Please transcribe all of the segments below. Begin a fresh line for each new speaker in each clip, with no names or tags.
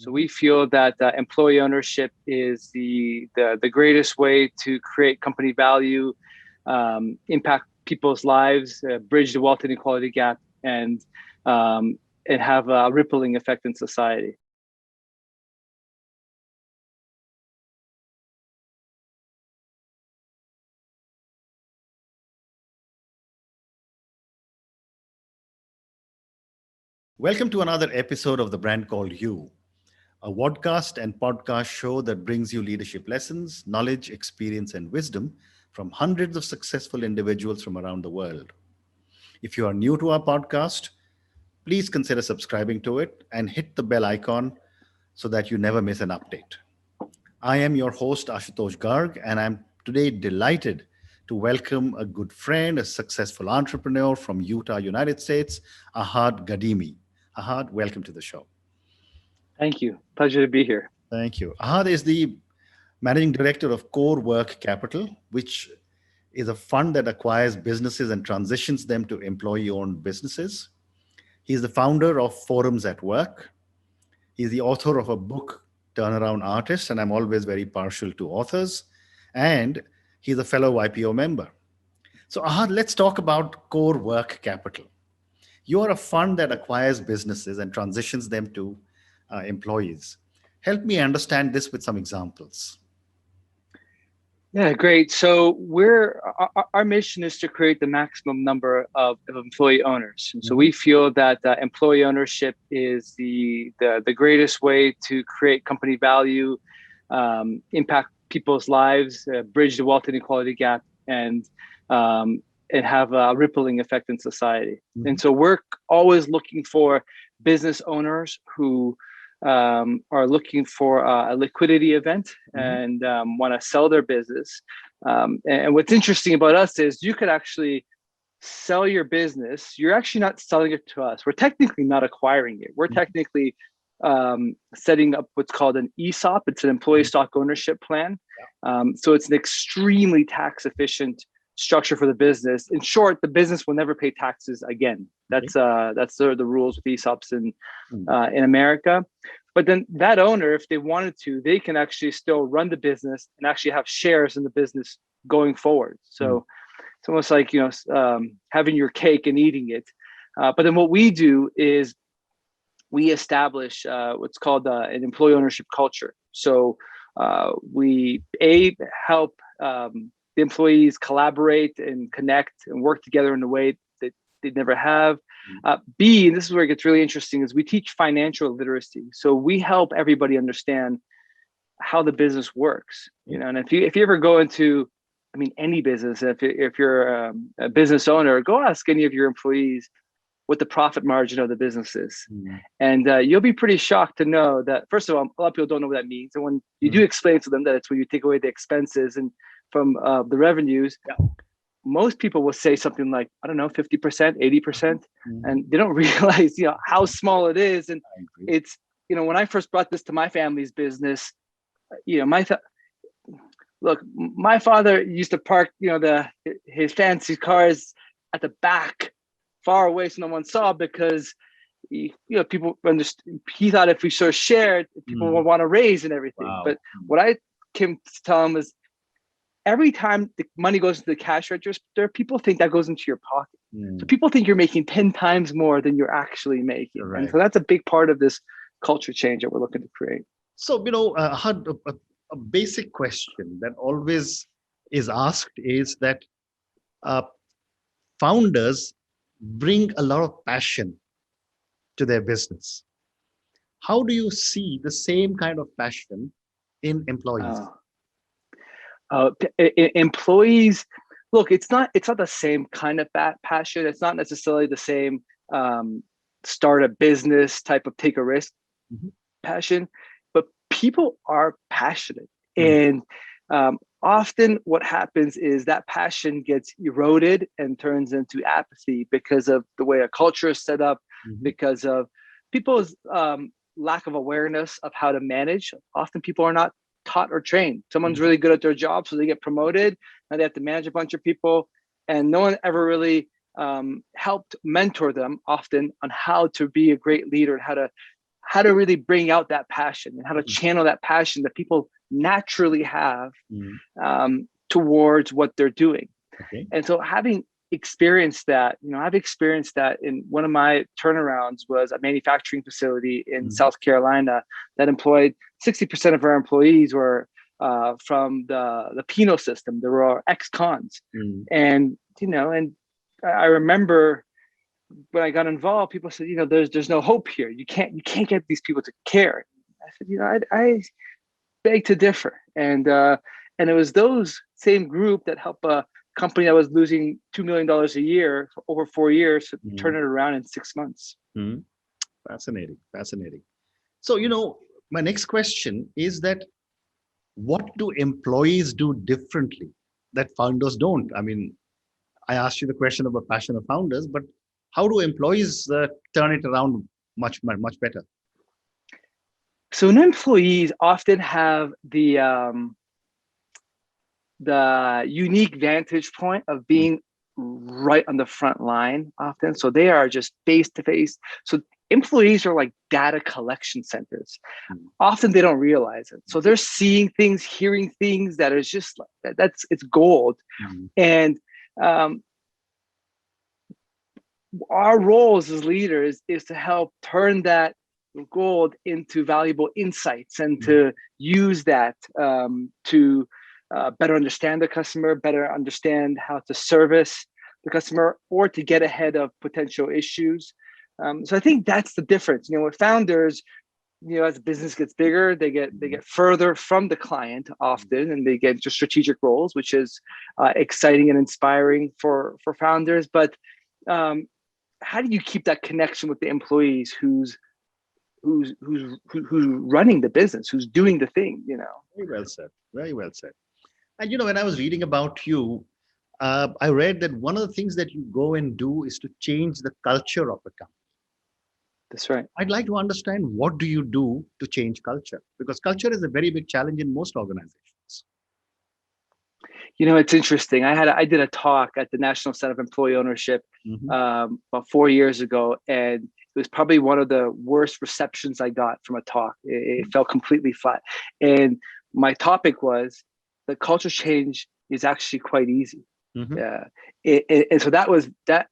So we feel that employee ownership is the greatest way to create company value, impact people's lives, bridge the wealth inequality gap, and have a rippling effect in society.
Welcome to another episode of The Brand Called You, a vodcast and podcast show that brings you leadership lessons, knowledge, experience, and wisdom from hundreds of successful individuals from around the world. If you are new to our podcast, please consider subscribing to it and hit the bell icon so that you never miss an update. I am your host, Ashutosh Garg, and I'm today delighted to welcome a good friend, a successful entrepreneur from Utah, United States, Ahad Ghadimi. Ahad, welcome to the show.
Thank you. Pleasure to be here.
Thank you. Ahad is the managing director of Core Work Capital, which is a fund that acquires businesses and transitions them to employee-owned businesses. He's the founder of Forums at Work. He's the author of a book, Turnaround Artist, and I'm always very partial to authors. And he's a fellow YPO member. So Ahad, let's talk about Core Work Capital. You are a fund that acquires businesses and transitions them to employees. Help me understand this with some examples.
Yeah, great. So our mission is to create the maximum number of employee owners. And so we feel that employee ownership is the greatest way to create company value, impact people's lives, bridge the wealth inequality gap, and have a rippling effect in society. And so we're always looking for business owners who are looking for a liquidity event and want to sell their business. And what's interesting about us is you could actually sell your business. You're actually not selling it to us. We're technically not acquiring it. We're technically setting up what's called an ESOP. It's an employee stock ownership plan. So it's an extremely tax efficient structure for the business. In short, the business will never pay taxes again. That's the rules with ESOPs in America. But then that owner, if they wanted to, they can actually still run the business and actually have shares in the business going forward. So it's almost like having your cake and eating it. But then what we do is we establish what's called an employee ownership culture. So we help the employees collaborate and connect and work together in a way that they'd never have. B, and this is where it gets really interesting, is we teach financial literacy. So we help everybody understand how the business works. And if you ever go into, any business, if you're a business owner, go ask any of your employees what the profit margin of the business is. And you'll be pretty shocked to know that, first of all, a lot of people don't know what that means. And when you do explain to them that it's when you take away the expenses and from the revenues, most people will say something like, 50%, 80%. And they don't realize, how small it is. And it's, when I first brought this to my family's business, my father used to park, his fancy cars at the back, far away so no one saw, because people understood. He thought if we sort of shared, people would want to raise and everything. Wow. But what I came to tell him is, every time the money goes into the cash register, people think that goes into your pocket. So people think you're making 10 times more than you're actually making. Right. And so that's a big part of this culture change that we're looking to create.
So, a basic question that always is asked is that founders bring a lot of passion to their business. How do you see the same kind of passion in employees?
Employees, look, it's not the same kind of passion. It's not necessarily the same start a business type of take a risk passion, but people are passionate. And often what happens is that passion gets eroded and turns into apathy because of the way a culture is set up, because of people's lack of awareness of how to manage. Often people are not taught or trained. Someone's really good at their job, so they get promoted. Now they have to manage a bunch of people, and no one ever really helped mentor them often on how to be a great leader and how to really bring out that passion and how to channel that passion that people naturally have towards what they're doing.
Okay.
And so having experienced that, I've experienced that in one of my turnarounds was a manufacturing facility in South Carolina that employed 60% of our employees were from the penal system. There were ex-cons. And, and I remember when I got involved, people said, there's no hope here. You can't get these people to care. I said, I beg to differ. And it was those same group that helped a company that was losing $2 million a year for over 4 years to turn it around in 6 months.
Fascinating. So, my next question is that what do employees do differently that founders don't? I mean, I asked you the question about passion of founders, but how do employees turn it around much better?
So employees often have the unique vantage point of being right on the front line often. So they are just face to face. So employees are like data collection centers. Often they don't realize it. So they're seeing things, hearing things that is just like it's gold. And our roles as leaders is to help turn that gold into valuable insights and to use that to better understand the customer, better understand how to service the customer, or to get ahead of potential issues. So I think that's the difference. With founders, as the business gets bigger, they get further from the client often, and they get into strategic roles, which is exciting and inspiring for founders. But how do you keep that connection with the employees who's running the business, who's doing the thing?
Very well said. And when I was reading about you, I read that one of the things that you go and do is to change the culture of a company.
That's right.
I'd like to understand, what do you do to change culture? Because culture is a very big challenge in most organizations.
It's interesting. I did a talk at the National Center of Employee Ownership about 4 years ago, and it was probably one of the worst receptions I got from a talk. It felt completely flat. And my topic was the culture change is actually quite easy. And so that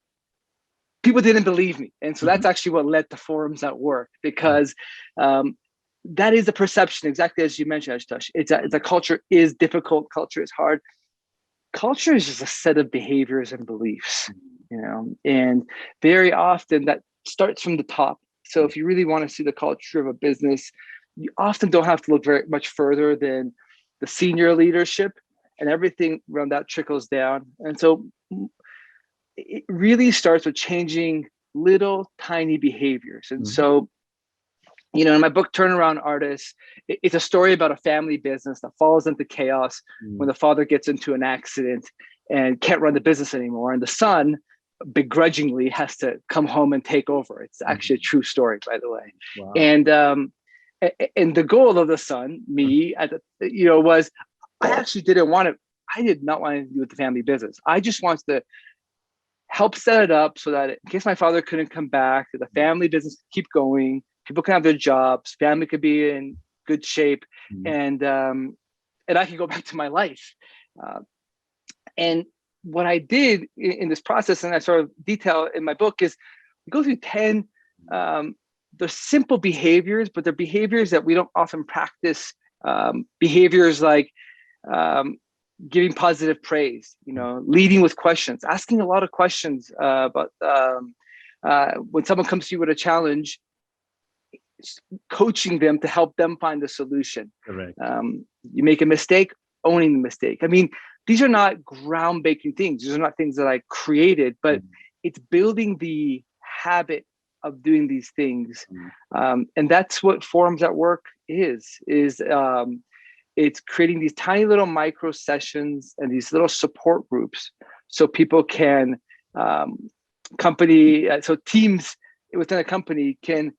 people didn't believe me. And so that's actually what led to Forums at Work, because that is a perception, exactly as you mentioned, Ashutosh. It's a culture is difficult. Culture is hard. Culture is just a set of behaviors and beliefs, and very often that starts from the top. So if you really want to see the culture of a business, you often don't have to look very much further than the senior leadership, and everything around that trickles down. And so it really starts with changing little tiny behaviors. And so, in my book, Turnaround Artists, it's a story about a family business that falls into chaos when the father gets into an accident and can't run the business anymore. And the son begrudgingly has to come home and take over. It's actually a true story, by the way. Wow. And the goal of the son, me, was I actually didn't want to. I did not want to do with the family business. I just wanted to help set it up so that in case my father couldn't come back, that the family business could keep going, people can have their jobs, family could be in good shape, and I could go back to my life. And what I did in this process, and I sort of detail in my book, is we go through 10 they're simple behaviors, but they're behaviors that we don't often practice. Behaviors like giving positive praise, leading with questions, asking a lot of questions about when someone comes to you with a challenge, coaching them to help them find the solution.
Correct.
You make a mistake, owning the mistake. I mean, these are not groundbreaking things. These are not things that I created, but it's building the habit of doing these things. And that's what Forums at Work is it's creating these tiny little micro sessions and these little support groups so people can so teams within a company can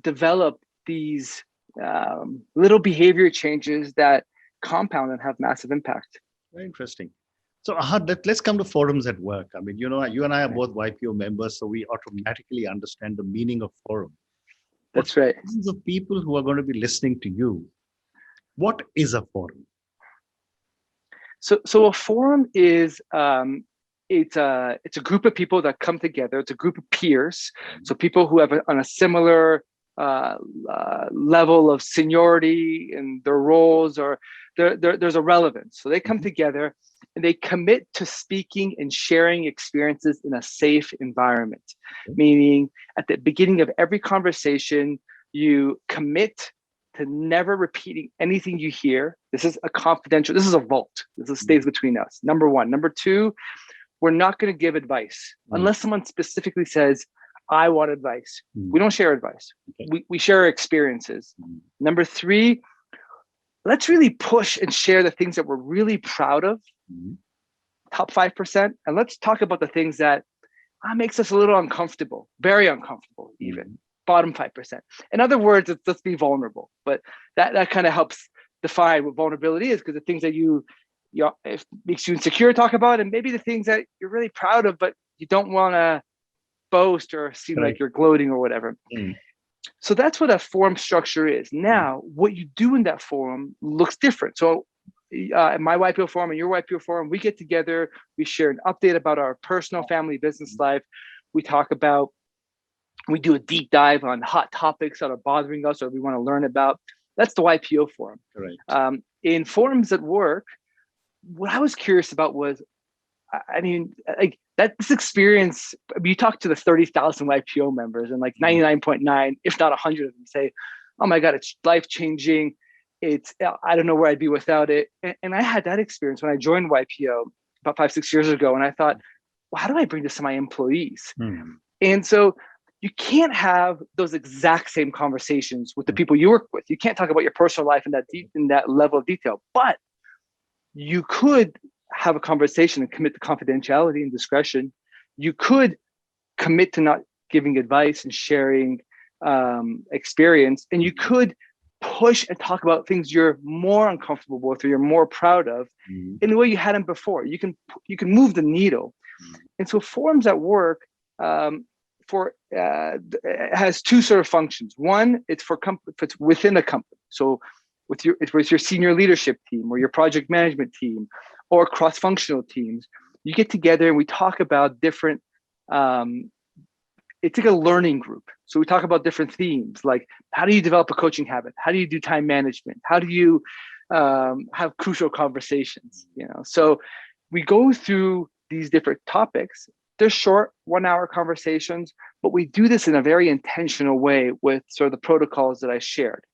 develop these little behavior changes that compound and have massive impact.
Very interesting. So Ahad, let's come to Forums at Work. I mean, you and I are both YPO members, so we automatically understand the meaning of forum. For
That's right.
thousands of people who are going to be listening to you, what is a forum?
So a forum is it's a group of people that come together. It's a group of peers. So people who have on a similar level of seniority in their roles, or there's a relevance. So they come together and they commit to speaking and sharing experiences in a safe environment. Meaning, at the beginning of every conversation, you commit to never repeating anything you hear. This is a confidential, this is a vault. This stays between us. Number one. Number two, we're not going to give advice unless someone specifically says, I want advice. We don't share advice. We share experiences. Number three, let's really push and share the things that we're really proud of, top 5%. And let's talk about the things that makes us a little uncomfortable, very uncomfortable even. Bottom 5%. In other words, let's be vulnerable. But that kind of helps define what vulnerability is, because the things that it makes you insecure talk about, and maybe the things that you're really proud of, but you don't want to boast or seem like you're gloating or whatever. So that's what a forum structure is. Now, what you do in that forum looks different. So in my YPO forum and your YPO forum, we get together, we share an update about our personal, family, business life. We do a deep dive on hot topics that are bothering us or we want to learn about. That's the YPO forum.
Right.
In forums at work, what I was curious about was, this experience, you talk to the 30,000 YPO members, and like 99.9, if not 100 of them say, oh my God, it's life-changing. I don't know where I'd be without it. And I had that experience when I joined YPO about 5-6 years ago. And I thought, well, how do I bring this to my employees? And so you can't have those exact same conversations with the people you work with. You can't talk about your personal life in that level of detail, but you could have a conversation and commit to confidentiality and discretion. You could commit to not giving advice and sharing experience, and you could push and talk about things you're more uncomfortable with or you're more proud of in the way you hadn't before. You can move the needle. And so forums at work has two sort of functions. One, it's within a company. So with your senior leadership team or your project management team or cross-functional teams, you get together and we talk about different, it's like a learning group. So we talk about different themes, like how do you develop a coaching habit? How do you do time management? How do you have crucial conversations? So we go through these different topics. They're short 1-hour conversations, but we do this in a very intentional way with sort of the protocols that I shared.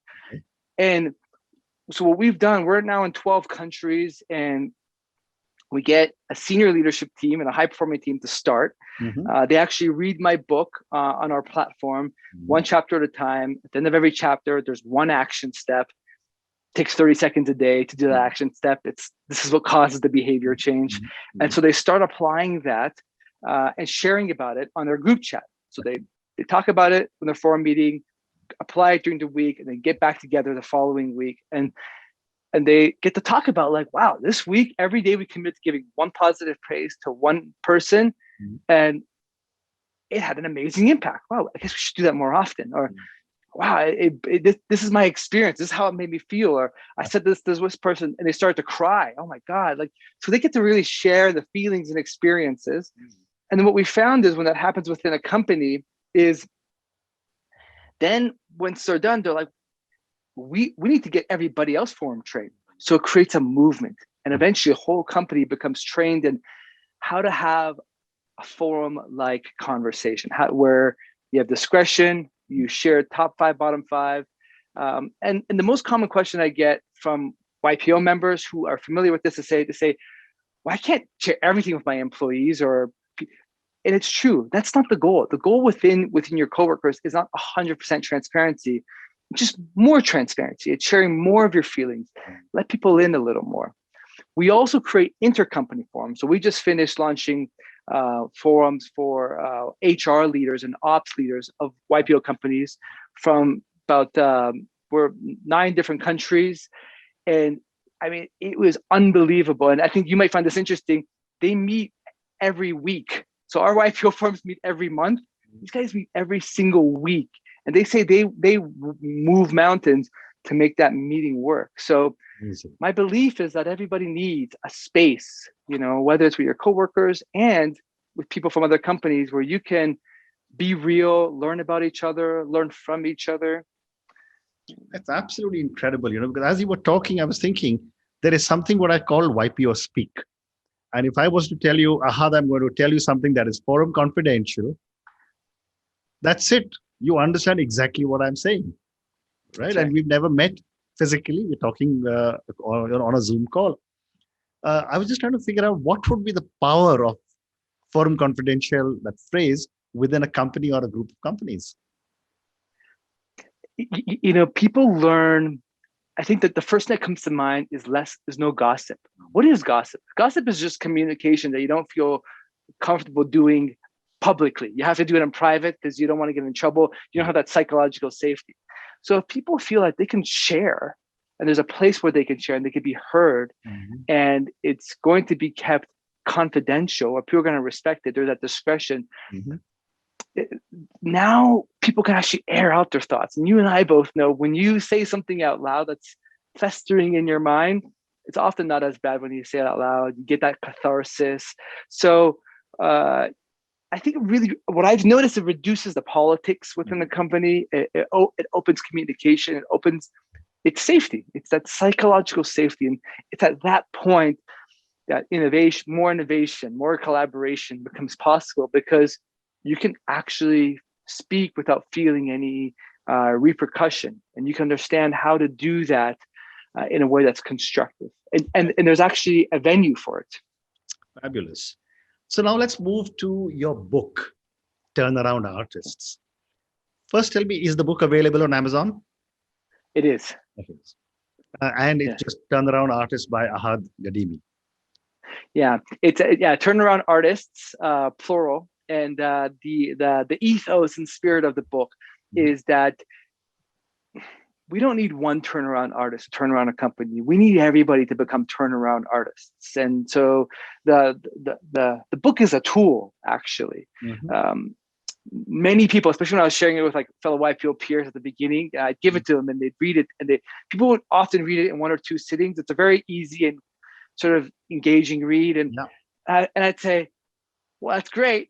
And so what we've done, we're now in 12 countries, and we get a senior leadership team and a high-performing team to start. They actually read my book on our platform, one chapter at a time. At the end of every chapter, there's one action step. It takes 30 seconds a day to do that action step. This is what causes the behavior change. And so they start applying that and sharing about it on their group chat. So they talk about it in their forum meeting, apply it during the week, and then get back together the following week. And they get to talk about, like, wow, this week, every day we commit to giving one positive praise to one person, and it had an amazing impact. Wow, I guess we should do that more often. Or, wow, this is my experience. This is how it made me feel. Or I said this to this person, and they start to cry. Oh my God. So they get to really share the feelings and experiences. And then what we found is when that happens within a company is then once they're done, they're like, we need to get everybody else forum trained. So it creates a movement, and eventually a whole company becomes trained in how to have a forum-like conversation, where you have discretion, you share top 5, bottom 5. And the most common question I get from YPO members who are familiar with this is to say, well, I can't share everything with my employees, and it's true. That's not the goal. The goal within your coworkers is not 100% transparency, just more transparency. It's sharing more of your feelings. Let people in a little more. We also create intercompany forums. So we just finished launching forums for HR leaders and ops leaders of YPO companies from about we're 9 different countries. And I mean, it was unbelievable. And I think you might find this interesting. They meet every week. So our YPO forums meet every month. These guys meet every single week. and they say they move mountains to make that meeting work. So
Amazing.
my belief is that everybody needs a space, whether it's with your coworkers and with people from other companies, where you can be real, learn about each other, learn from each other.
That's absolutely incredible, because as you were talking, I was thinking there is something what I call wipe your speak. And if I was to tell you, Ahad, I'm going to tell you something that is forum confidential, that's it. You understand exactly what I'm saying, right?
Check.
And we've never met physically. We're talking on a Zoom call. I was just trying to figure out what would be the power of forum confidential, that phrase, within a company or a group of companies.
People learn. I think that the first thing that comes to mind is no gossip. What is gossip? Gossip is just communication that you don't feel comfortable doing publicly. You have to do it in private because you don't want to get in trouble. You don't have that psychological safety. So if people feel like they can share, and there's a place where they can share and they can be heard, and it's going to be kept confidential, or people are going to respect it, there's that discretion. Now people can actually air out their thoughts. And you and I both know when you say something out loud that's festering in your mind, it's often not as bad when you say it out loud. You get that catharsis. So I think really what I've noticed, it reduces the politics within the company. It opens communication. It's safety. It's that psychological safety. And it's at that point that innovation, more collaboration becomes possible, because you can actually speak without feeling any repercussion, and you can understand how to do that in a way that's constructive. And there's actually a venue for it.
Fabulous. So now let's move to your book, Turnaround Artists. First, tell me, is the book available on Amazon?
It is.
And it's just Turnaround Artists by Ahad Ghadimi.
Yeah, it's Turnaround Artists, plural. And the ethos and spirit of the book is that we don't need one turnaround artist to turn around a company. We need everybody to become turnaround artists. And so the book is a tool, actually. Many people, especially when I was sharing it with like fellow YPO peers at the beginning, I'd give it to them and they'd read it, and people would often read it in one or two sittings. It's a very easy and sort of engaging read. And I'd say, well, that's great.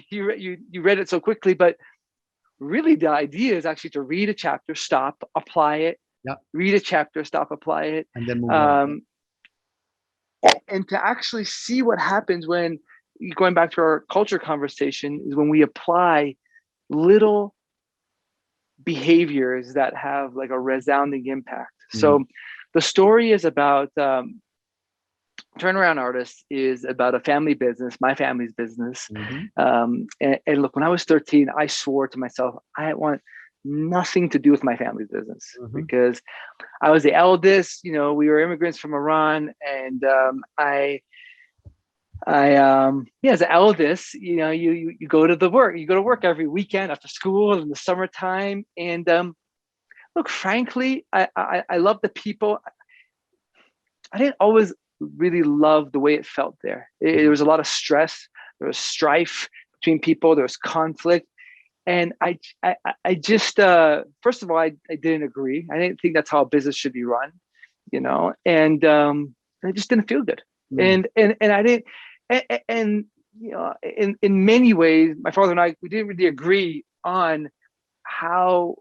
you read it so quickly, but really the idea is actually to read a chapter, stop, apply it. Read a chapter, stop, apply it,
and then move on.
And to actually see what happens when, going back to our culture conversation, is when we apply little behaviors that have like a resounding impact. So the story is about Turnaround Artists is about a family business, my family's business. And look, when I was 13, I swore to myself, I want nothing to do with my family's business, because I was the eldest. We were immigrants from Iran, and as the eldest, you go to work every weekend after school in the summertime. And look, frankly, I love the people. I didn't always really love the way it felt there. There was a lot of stress. There was strife between people. There was conflict. And I just, first of all, I didn't agree. I didn't think that's how a business should be run, and it just didn't feel good. And I didn't, and in many ways, my father and I, we didn't really agree on how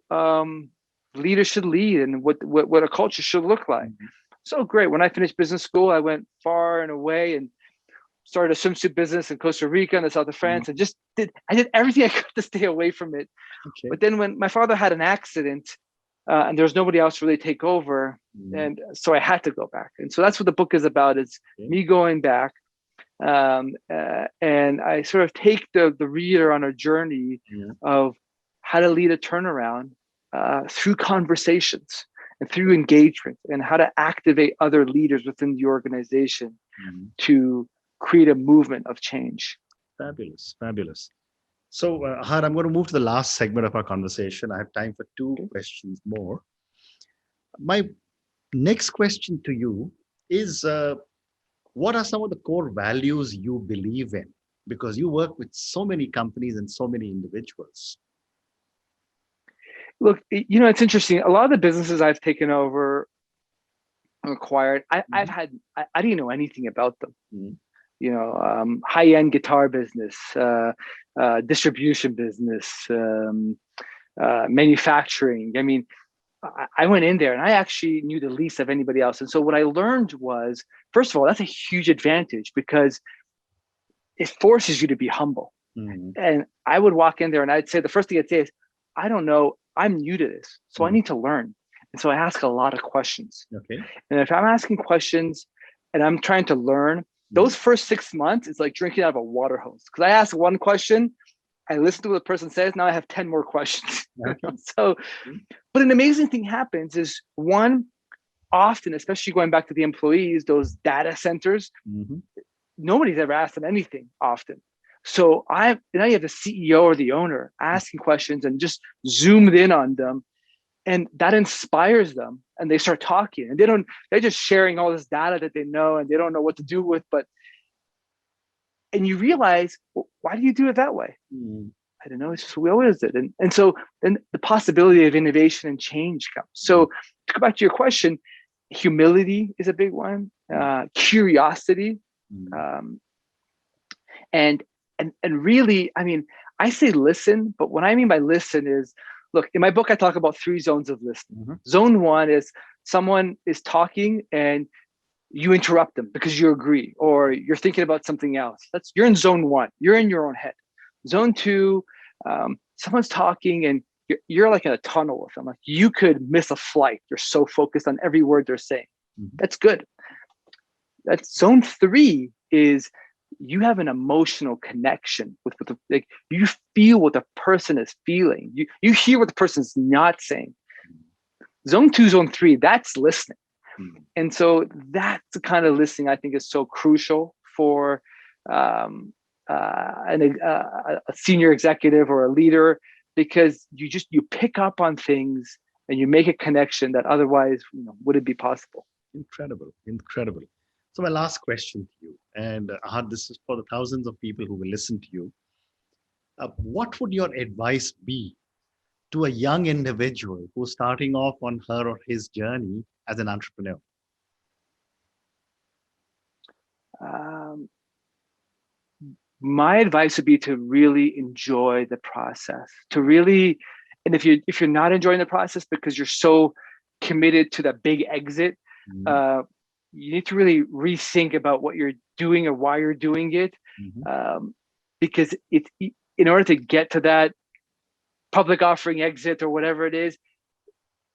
leaders should lead and what a culture should look like. So great. When I finished business school, I went far and away and started a swimsuit business in Costa Rica and the south of France, and I did everything I could to stay away from it. But then when my father had an accident, and there was nobody else to really take over, and so I had to go back. And so that's what the book is about. It's me going back, and I sort of take the reader on a journey of how to lead a turnaround through conversations and through engagement, and how to activate other leaders within the organization to create a movement of change.
Fabulous. So, Ahad, I'm going to move to the last segment of our conversation. I have time for two questions more. My next question to you is, what are some of the core values you believe in? Because you work with so many companies and so many individuals.
Look, it's interesting. A lot of the businesses I've taken over, acquired, I've had, I didn't know anything about them. High-end guitar business, distribution business, manufacturing. I mean, I went in there and I actually knew the least of anybody else. And so what I learned was, first of all, that's a huge advantage because it forces you to be humble. And I would walk in there and I'd say, the first thing I'd say is, I don't know, I'm new to this, so I need to learn. And so I ask a lot of questions.
Okay.
And if I'm asking questions and I'm trying to learn, those first 6 months, it's like drinking out of a water hose. Because I ask one question, I listen to what the person says, now I have 10 more questions.
Okay.
So, but an amazing thing happens is, one, often, especially going back to the employees, those data centers, nobody's ever asked them anything often. So now you have the CEO or the owner asking questions and just zoomed in on them. And that inspires them and they start talking, and they're just sharing all this data that they know and they don't know what to do with, and you realize, well, why do you do it that way? I don't know, it's just we always did. And so then the possibility of innovation and change comes. So to go back to your question, humility is a big one, curiosity, and really, I mean, I say listen, but what I mean by listen is, look, in my book, I talk about 3 zones of listening. Zone 1 is someone is talking and you interrupt them because you agree, or you're thinking about something else. You're in zone 1. You're in your own head. Zone 2, someone's talking and you're like in a tunnel with them. Like you could miss a flight. You're so focused on every word they're saying. That's good. That's zone 3 is you have an emotional connection with like you feel what the person is feeling. You hear what the person's not saying. Zone 2, zone 3, that's listening. And so that's the kind of listening I think is so crucial for a senior executive or a leader, because you pick up on things and you make a connection that otherwise wouldn't be possible.
Incredible. So my last question to you, and Ahad, this is for the thousands of people who will listen to you. What would your advice be to a young individual who's starting off on her or his journey as an entrepreneur?
My advice would be to really enjoy the process, and if you're not enjoying the process because you're so committed to the big exit, you need to really rethink about what you're doing or why you're doing it, because in order to get to that public offering exit or whatever it is,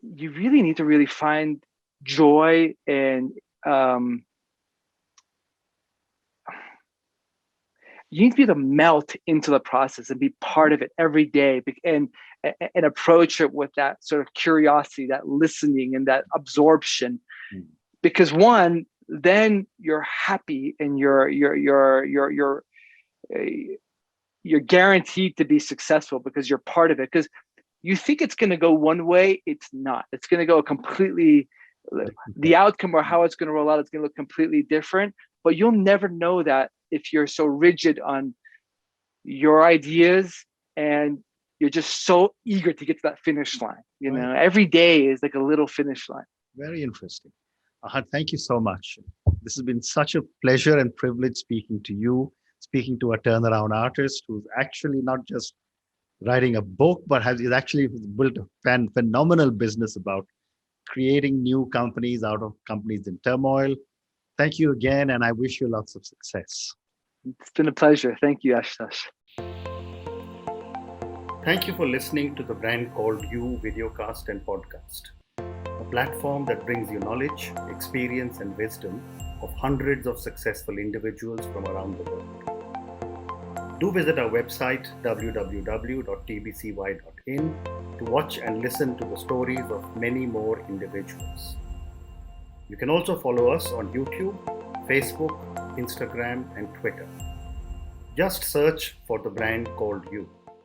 you really need to really find joy and you need to be able to melt into the process and be part of it every day, and approach it with that sort of curiosity, that listening and that absorption. Because one, then you're happy and you're guaranteed to be successful because you're part of it. Because you think it's going to go one way, it's not. It's going to go completely, the outcome or how it's going to roll out, it's going to look completely different. But you'll never know that if you're so rigid on your ideas and you're just so eager to get to that finish line. Every day is like a little finish line.
Very interesting. Ahad, thank you so much. This has been such a pleasure and privilege speaking to you, speaking to a turnaround artist who's actually not just writing a book, but is actually built a phenomenal business about creating new companies out of companies in turmoil. Thank you again, and I wish you lots of success.
It's been a pleasure. Thank you, Ashutosh.
Thank you for listening to the Brand Called You videocast and podcast, a platform that brings you knowledge, experience, and wisdom of hundreds of successful individuals from around the world. Do visit our website www.tbcy.in to watch and listen to the stories of many more individuals. You can also follow us on YouTube, Facebook, Instagram, and Twitter. Just search for the Brand Called You.